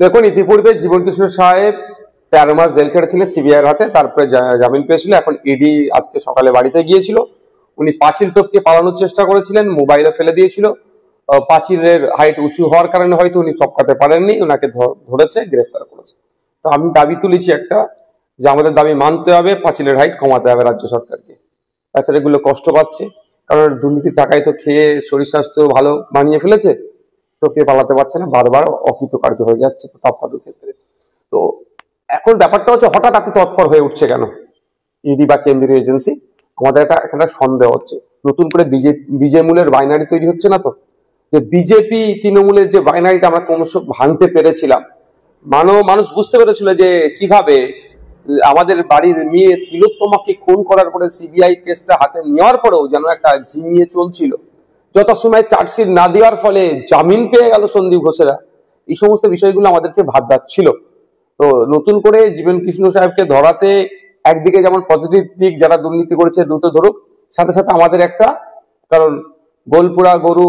দেখুন, ইতিপূর্বে জীবন কৃষ্ণ সাহেব 13 মাস জেল খেটেছিলেন সিবিআইয়ের হাতে, তারপরে জামিন পেয়েছিল। এখন ইডি আজকে সকালে বাড়িতে গিয়েছিল। উনি পাঁচিল টপকে পালানোর চেষ্টা করেছিলেন, মোবাইলে ফেলে দিয়েছিল। পাঁচিলের হাইট উঁচু হওয়ার কারণে হয়তো উনি টপকাতে পারেননি, ওনাকে ধরেছে, গ্রেফতার করেছে। তো আমি দাবি তুলেছি একটা, যে আমাদের দাবি মানতে হবে, পাঁচিলের হাইট কমাতে হবে রাজ্য সরকারকে। তাছাড়া এগুলো কষ্ট পাচ্ছে, কারণ দুর্নীতির টাকায় তো খেয়ে শরীর স্বাস্থ্য ভালো বানিয়ে ফেলেছে, তো কে পালাতে পারছে না, বারবার অকৃতকার্য হয়ে যাচ্ছে টপকানোর ক্ষেত্রে। তো এখন ব্যাপারটা হচ্ছে, হঠাৎ এত তৎপর হয়ে উঠছে কেন ইডি বা কেন্দ্রীয় এজেন্সি? আমাদের একটা সন্দেহ হচ্ছে, নতুন করে বিজেমূলের বাইনারি তৈরি হচ্ছে না তো? যে বিজেপি তৃণমূলের যে বাইনারিটা আমরা ক্রমশ ভাঙতে পেরেছিলাম, মানুষ বুঝতে পেরেছিল যে কিভাবে আমাদের বাড়ির মেয়ে তিলোত্তমাকে খুন করার পরে সিবিআই কেসটা হাতে নেওয়ার পরেও যেন একটা ঝিমিয়ে চলছিল। যথাসময়ে চার্জশিট না দেওয়ার ফলে জামিন পেয়ে গেল সন্দীপ ঘোষেরা। এই সমস্ত বিষয়গুলো আমাদেরকে ভাবছিল। তো নতুন করে জীবন কৃষ্ণ সাহেবকে ধরাতে একদিকে যেমন পজিটিভ দিক, যারা দুর্নীতি করেছে দ্রুত ধরুক, সাথে সাথে আমাদের একটা, কারণ গোলপুরা গরু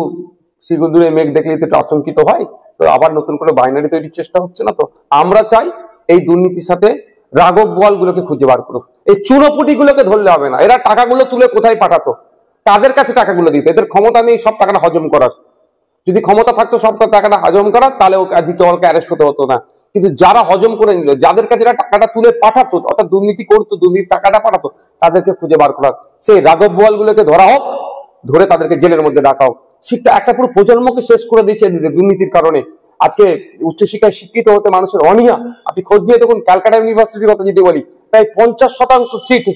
শিগুদুরে মেঘ দেখলে তো আতঙ্কিত হয়। তো আবার নতুন করে বাইনারি তৈরির চেষ্টা হচ্ছে না তো? আমরা চাই এই দুর্নীতির সাথে রাঘব বোয়াল গুলোকে খুঁজে বার করুক। এই চুনোপুটি গুলোকে ধরলে হবে না। এরা টাকাগুলো তুলে কোথায় পাঠাতো, কাদের কাছে টাকাগুলো দিত? এদের ক্ষমতা নেই সব টাকাটা হজম করার। যদি ক্ষমতা থাকতো সব টাকাটা হজম করার, তাহলে ওকে দ্বিতীয়কে অ্যারেস্ট হতে হতো না। কিন্তু যারা হজম করে নিল, যাদের কাছে টাকাটা তুলে পাঠাতো, অর্থাৎ দুর্নীতি করতো, দুর্নীতির টাকাটা পাঠাতো, তাদেরকে খুঁজে বার করা। সেই রাঘব বোয়াল গুলোকে ধরা হোক, ধরে তাদেরকে জেলের মধ্যে রাখা হোক। শিক্ষা একটা পুরো প্রজন্মকে শেষ করে দিয়েছে দুর্নীতির কারণে। আজকে উচ্চশিক্ষায় শিক্ষিত হতে মানুষের অনীহা। আপনি খোঁজ নিয়ে দেখুন, ক্যালকাটা ইউনিভার্সিটির কথা যদি বলি, প্রায় 50% সিট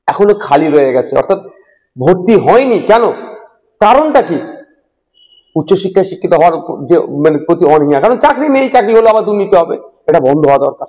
এখনো খালি রয়ে গেছে, অর্থাৎ ভর্তি হয়নি। কেন? কারণটা কি? উচ্চশিক্ষায় শিক্ষিত হওয়ার যে প্রতি অনীহা। কারণ চাকরি নেই, চাকরি হলে আবার দুর্নীতি হবে। এটা বন্ধ হওয়া দরকার।